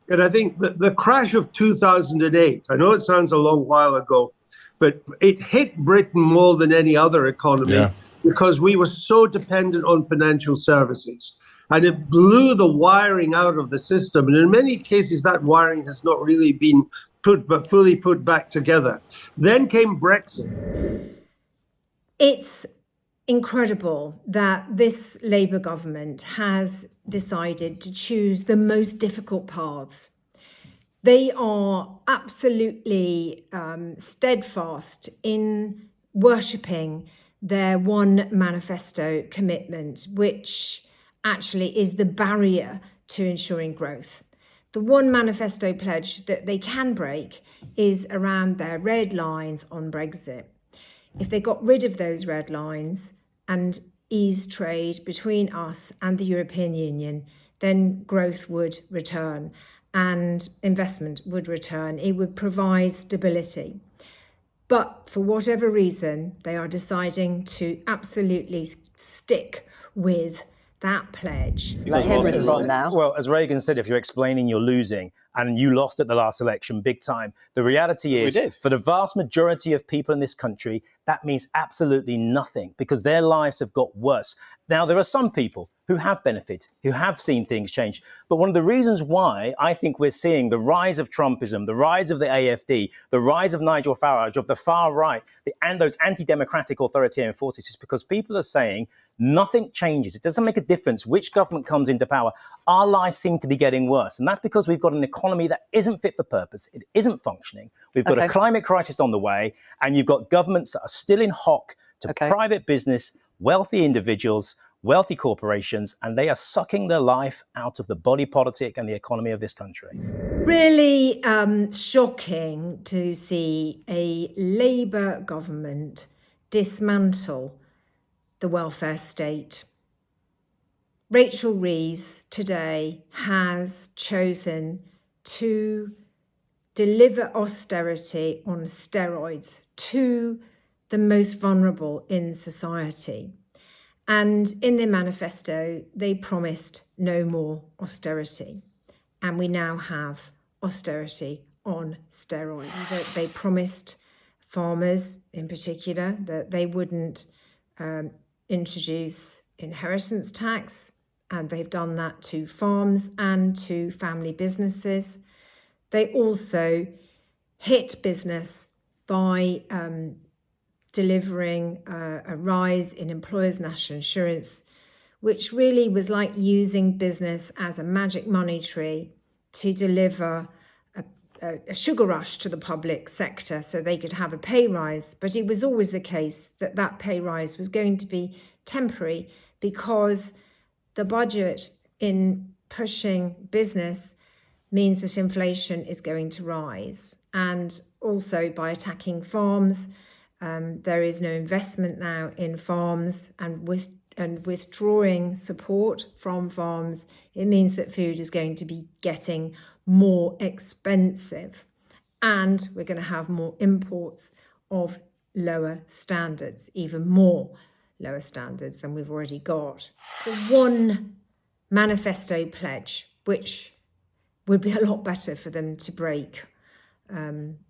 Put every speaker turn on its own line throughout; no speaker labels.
And I think that the crash of 2008, I know it sounds a long while ago, but it hit Britain more than any other economy because we were so dependent on financial services. And it blew the wiring out of the system. And in many cases, that wiring has not really been fully put back together. Then came Brexit.
It's incredible that this Labour government has decided to choose the most difficult paths. They are absolutely steadfast in worshipping their one manifesto commitment, which actually is the barrier to ensuring growth. The one manifesto pledge that they can break is around their red lines on Brexit. If they got rid of those red lines and eased trade between us and the European Union, then growth would return and investment would return. It would provide stability. But for whatever reason, they are deciding to absolutely stick with that pledge.
Let him respond now.
Well, as Reagan said, if you're explaining you're losing and you lost at the last election big time, the reality is for the vast majority of people in this country, that means absolutely nothing because their lives have got worse. Now, there are some people who have benefited, who have seen things change. But one of the reasons why I think we're seeing the rise of Trumpism, the rise of the AFD, the rise of Nigel Farage, of the far right, and those anti-democratic authoritarian forces is because people are saying nothing changes. It doesn't make a difference which government comes into power. Our lives seem to be getting worse. And that's because we've got an economy that isn't fit for purpose. It isn't functioning. We've got a climate crisis on the way. And you've got governments that are still in hock to private business, wealthy individuals, wealthy corporations, and they are sucking the life out of the body politic and the economy of this country.
Really shocking to see a Labour government dismantle the welfare state. Rachel Reeves today has chosen to deliver austerity on steroids to the most vulnerable in society. And in their manifesto, they promised no more austerity. And we now have austerity on steroids. They promised farmers in particular that they wouldn't introduce inheritance tax, and they've done that to farms and to family businesses. They also hit business by delivering a rise in employers' national insurance, which really was like using business as a magic money tree to deliver a sugar rush to the public sector so they could have a pay rise. But it was always the case that that pay rise was going to be temporary because the budget in pushing business means that inflation is going to rise. And also by attacking farms, there is no investment now in farms, and withdrawing support from farms, it means that food is going to be getting more expensive, and we're going to have more imports of lower standards, even more lower standards than we've already got. The one manifesto pledge, which would be a lot better for them to break,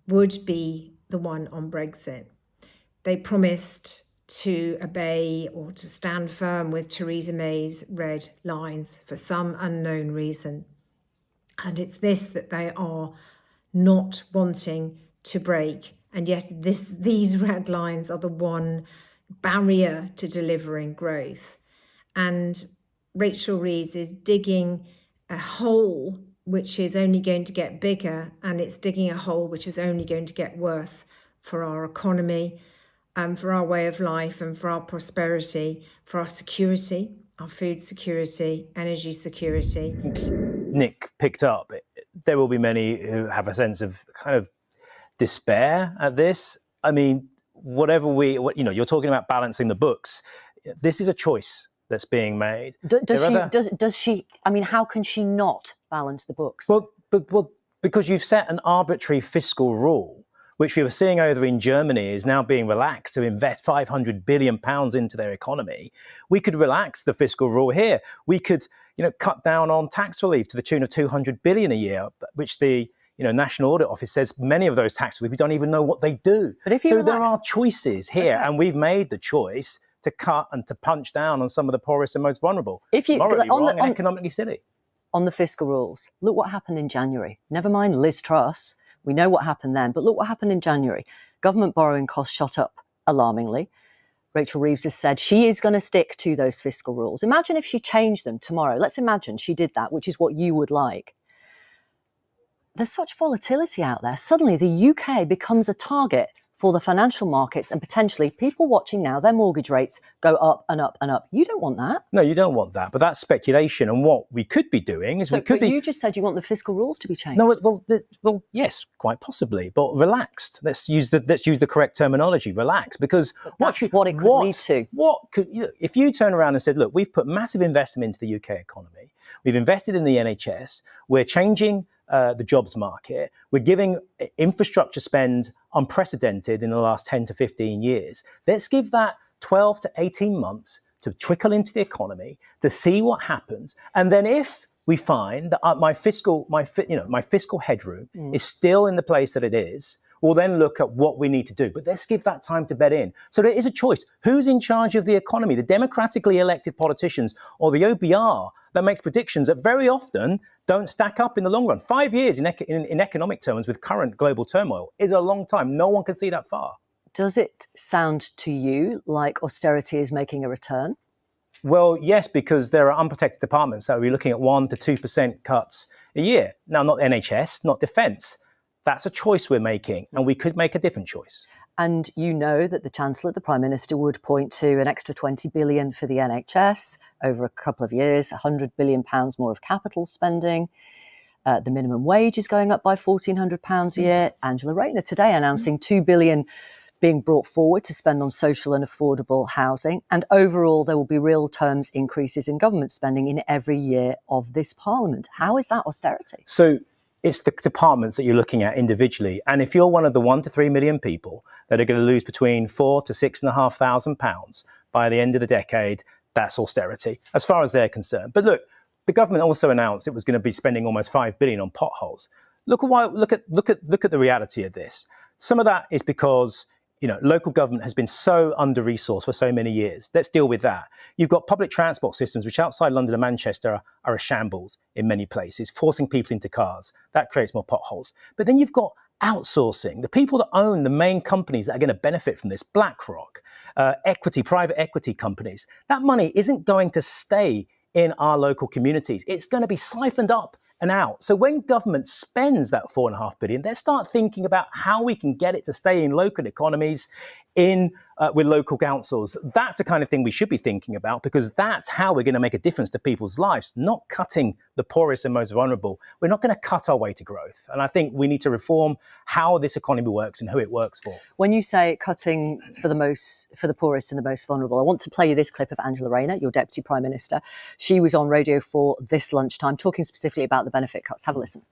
would be the one on Brexit. They promised to obey or to stand firm with Theresa May's red lines for some unknown reason. And it's this that they are not wanting to break. And yet these red lines are the one barrier to delivering growth. And Rachel Reeves is digging a hole which is only going to get bigger, and it's digging a hole which is only going to get worse for our economy, for our way of life, and for our prosperity, for our security, our food security, energy security.
Nick picked up, there will be many who have a sense of kind of despair at this. I mean, you're talking about balancing the books. This is a choice that's being made.
Does she? I mean, how can she not balance the books?
Well, because you've set an arbitrary fiscal rule, which we were seeing over in Germany, is now being relaxed to invest £500 billion into their economy. We could relax the fiscal rule here. We could, cut down on tax relief to the tune of £200 billion a year, which the National Audit Office says many of those tax relief, we don't even know what they do. But if there are choices here, and we've made the choice to cut and to punch down on some of the poorest and most vulnerable. Morally wrong and economically silly.
On the fiscal rules, look what happened in January. Never mind Liz Truss. We know what happened then, but look what happened in January. Government borrowing costs shot up alarmingly. Rachel Reeves has said she is going to stick to those fiscal rules. Imagine if she changed them tomorrow. Let's imagine she did that, which is what you would like. There's such volatility out there. Suddenly the UK becomes a target for the financial markets, and potentially people watching now, their mortgage rates go up and up and up. You don't want that.
No, you don't want that. But that's speculation. And what we could be doing is
you just said you want the fiscal rules to be changed.
No, well, yes, quite possibly, but relaxed. Let's use the correct terminology. Relax, because
what it could lead to.
If you turn around and said, look, we've put massive investment into the UK economy. We've invested in the NHS. We're changing the jobs market. We're giving infrastructure spend unprecedented in the last 10 to 15 years. Let's give that 12 to 18 months to trickle into the economy, to see what happens. And then if we find that my fiscal headroom is still in the place that it is, we'll then look at what we need to do. But let's give that time to bed in. So there is a choice. Who's in charge of the economy? The democratically elected politicians or the OBR that makes predictions that very often don't stack up in the long run. 5 years in economic terms with current global turmoil is a long time. No one can see that far.
Does it sound to you like austerity is making a return?
Well, yes, because there are unprotected departments. So we're looking at 1% to 2% cuts a year. Now, not NHS, not defence. That's a choice we're making, and we could make a different choice.
And you know that the Chancellor, the Prime Minister, would point to an extra 20 billion for the NHS over a couple of years, £100 billion more of capital spending. The minimum wage is going up by £1,400 a year. Angela Rayner today announcing £2 billion being brought forward to spend on social and affordable housing. And overall, there will be real terms increases in government spending in every year of this Parliament. How is that austerity?
So it's the departments that you're looking at individually. And if you're one of the 1 to 3 million people that are going to lose between £4,000 to £6,500 by the end of the decade, that's austerity, as far as they're concerned. But look, the government also announced it was going to be spending almost £5 billion on potholes. Look at the reality of this. Some of that is because local government has been so under-resourced for so many years. Let's deal with that. You've got public transport systems, which outside London and Manchester are a shambles in many places, forcing people into cars. That creates more potholes. But then you've got outsourcing. The people that own the main companies that are going to benefit from this, BlackRock, private equity companies, that money isn't going to stay in our local communities. It's going to be siphoned up and out. So when government spends that £4.5 billion, they start thinking about how we can get it to stay in local economies, with local councils. That's the kind of thing we should be thinking about, because that's how we're going to make a difference to people's lives, not cutting the poorest and most vulnerable. We're not going to cut our way to growth. And I think we need to reform how this economy works and who it works for.
When you say cutting for the poorest and the most vulnerable, I want to play you this clip of Angela Rayner, your Deputy Prime Minister. She was on Radio 4 this lunchtime talking specifically about the benefit cuts. Have a listen.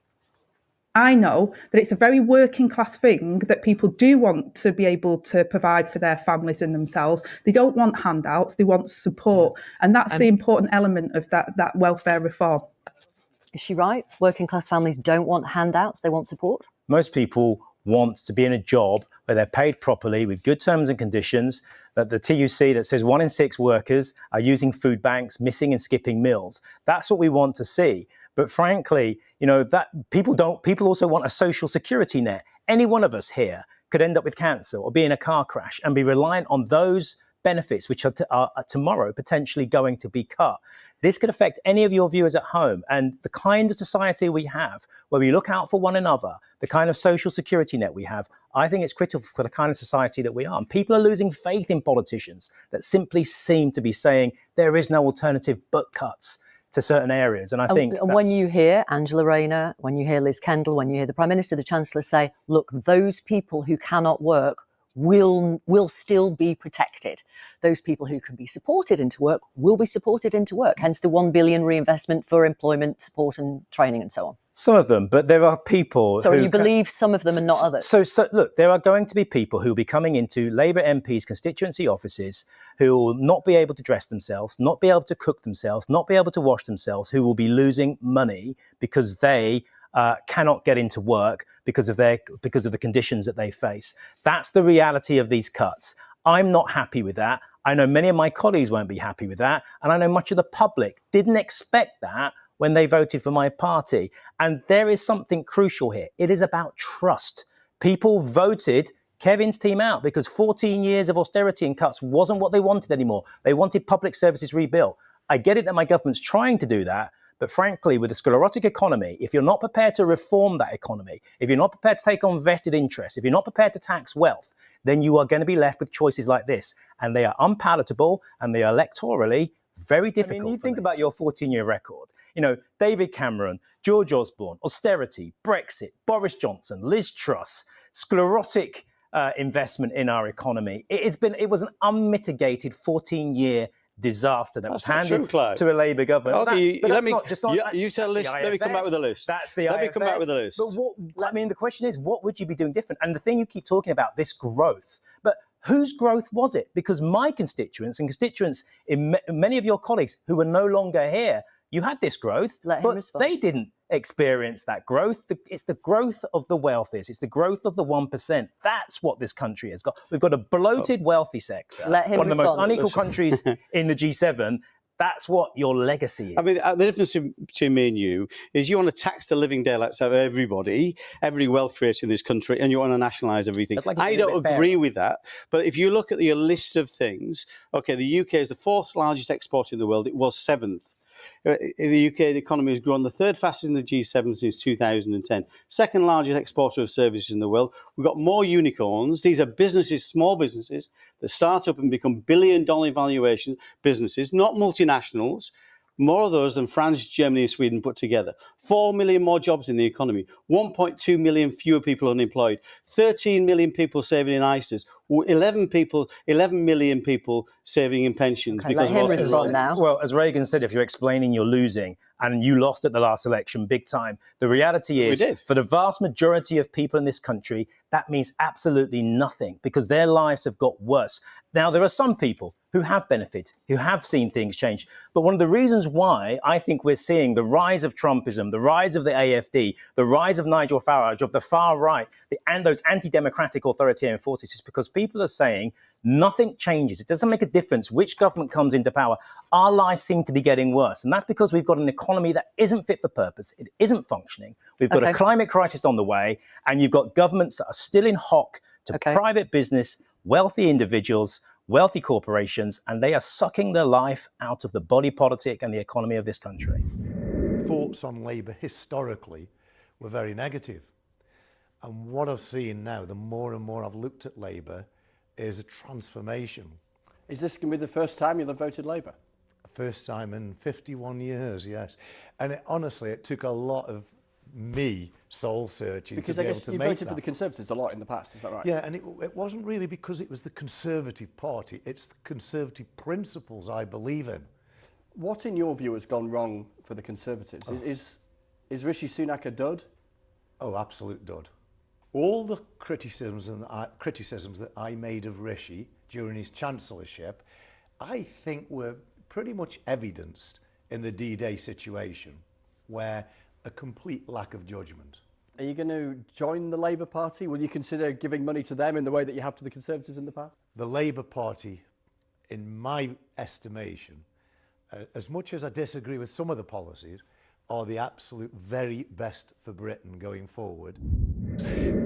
I know that it's a very working class thing that people do want to be able to provide for their families and themselves. They don't want handouts, they want support. And that's the important element of that welfare reform.
Is she right? Working class families don't want handouts, they want support?
Most people want to be in a job where they're paid properly with good terms and conditions, that the TUC that says 1 in 6 workers are using food banks, missing and skipping meals. That's what we want to see. But frankly, that people also want a social security net. Any one of us here could end up with cancer or be in a car crash and be reliant on those benefits, which are tomorrow potentially going to be cut. This could affect any of your viewers at home, and the kind of society we have where we look out for one another, the kind of social security net we have, I think it's critical for the kind of society that we are. And people are losing faith in politicians that simply seem to be saying there is no alternative but cuts to certain areas. And I think
when you hear Angela Rayner, when you hear Liz Kendall, when you hear the Prime Minister, the Chancellor say, look, those people who cannot work will still be protected. Those people who can be supported into work will be supported into work, hence the 1 billion reinvestment for employment support and training and so on.
Some of them, but there are people
So you believe some of them and not others?
So look, there are going to be people who will be coming into Labour MPs' constituency offices who will not be able to dress themselves, not be able to cook themselves, not be able to wash themselves, who will be losing money because they cannot get into work because of the conditions that they face. That's the reality of these cuts. I'm not happy with that. I know many of my colleagues won't be happy with that. And I know much of the public didn't expect that when they voted for my party. And there is something crucial here. It is about trust. People voted Kevin's team out because 14 years of austerity and cuts wasn't what they wanted anymore. They wanted public services rebuilt. I get it that my government's trying to do that. But frankly, with a sclerotic economy, if you're not prepared to reform that economy, if you're not prepared to take on vested interests, if you're not prepared to tax wealth, then you are going to be left with choices like this. And they are unpalatable and they are electorally very difficult. I mean, you think about your 14-year record. You know, David Cameron, George Osborne, austerity, Brexit, Boris Johnson, Liz Truss, sclerotic investment in our economy. It was an unmitigated 14-year disaster that was handed to a Labour government.
Okay, you tell a list. Let me come back with a list.
That's the
Let
IFS.
me come back with a list.
But the question is, what would you be doing different? And the thing you keep talking about, this growth, but whose growth was it? Because my constituents and constituents in many of your colleagues who are no longer here, you had this growth, but they didn't experience that growth. It's the growth of the wealthiest. It's the growth of the 1%. That's what this country has got. We've got a bloated wealthy sector. One of the most unequal countries in the G7. That's what your legacy is.
I mean, the difference between me and you is you want to tax the living daylights out of everybody, every wealth created in this country, and you want to nationalise everything. I don't agree with that. But if you look at your list of things, okay, the UK is the 4th largest exporter in the world. It was 7th. In the UK, the economy has grown the 3rd fastest in the G7 since 2010. 2nd largest exporter of services in the world. We've got more unicorns. These are businesses, small businesses, that start up and become billion-dollar valuation businesses, not multinationals. More of those than France, Germany and Sweden put together. 4 million more jobs in the economy. 1.2 million fewer people unemployed. 13 million people saving in ISAs. 11 million people saving in pensions.
Okay, let him respond now.
Well, as Reagan said, if you're explaining you're losing and you lost at the last election big time, the reality is for the vast majority of people in this country, that means absolutely nothing because their lives have got worse. Now, there are some people who have benefited, who have seen things change. But one of the reasons why I think we're seeing the rise of Trumpism, the rise of the AFD, the rise of Nigel Farage, of the far right, and those anti-democratic authoritarian forces is because people are saying nothing changes. It doesn't make a difference which government comes into power. Our lives seem to be getting worse. And that's because we've got an economy that isn't fit for purpose. It isn't functioning. We've got a climate crisis on the way, and you've got governments that are still in hock to private business, wealthy individuals, wealthy corporations, and they are sucking the life out of the body politic and the economy of this country.
Thoughts on Labour historically were very negative. And what I've seen now, the more and more I've looked at Labour, is a transformation.
Is this going to be the first time you'll have voted Labour?
First time in 51 years, yes. And honestly, it took a lot of me soul searching to be able to make that. Because I guess you voted for the Conservatives a lot in the past, is that right? Yeah, and it wasn't really because it was the Conservative Party. It's the Conservative principles I believe in.
What, in your view, has gone wrong for the Conservatives? Is Rishi Sunak a dud?
Oh, absolute dud. All the criticisms that I made of Rishi during his chancellorship, I think were pretty much evidenced in the D-Day situation, where a complete lack of judgment.
Are you going to join the Labour Party? Will you consider giving money to them in the way that you have to the Conservatives in the past?
The Labour Party, in my estimation, as much as I disagree with some of the policies, are the absolute very best for Britain going forward.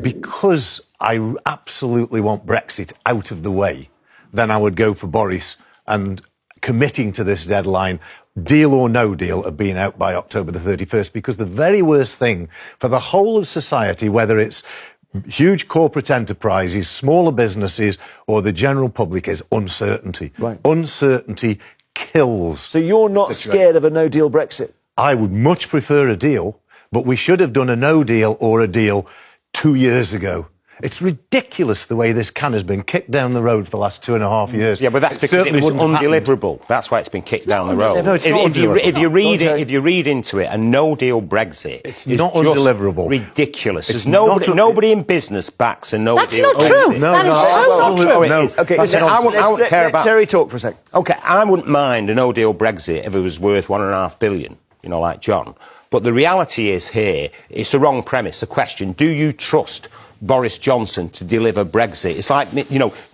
Because I absolutely want Brexit out of the way, then I would go for Boris and committing to this deadline, deal or no deal, of being out by October the 31st, because the very worst thing for the whole of society, whether it's huge corporate enterprises, smaller businesses, or the general public, is uncertainty. Right. Uncertainty kills.
So you're not scared of a no-deal Brexit?
I would much prefer a deal, but we should have done a no deal or a deal 2 years ago. It's ridiculous the way this can has been kicked down the road for the last 2.5 years.
Yeah, but that's because it was undeliverable. That's why it's been kicked down the road.
No, it's not
if you read into it, a no-deal Brexit
it's
is
not
just
undeliverable.
Ridiculous. There's nobody in business backs a no-deal
That's not
Brexit.
true. That is so not true.
No.
Okay,
I wouldn't care about
Terry talk for a second.
Okay, I wouldn't mind a no-deal Brexit if it was worth $1.5 billion, like John. But the reality is here, it's the wrong premise. The question, do you trust Boris Johnson to deliver Brexit? It's like,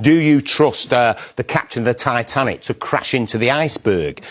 do you trust the captain of the Titanic to crash into the iceberg?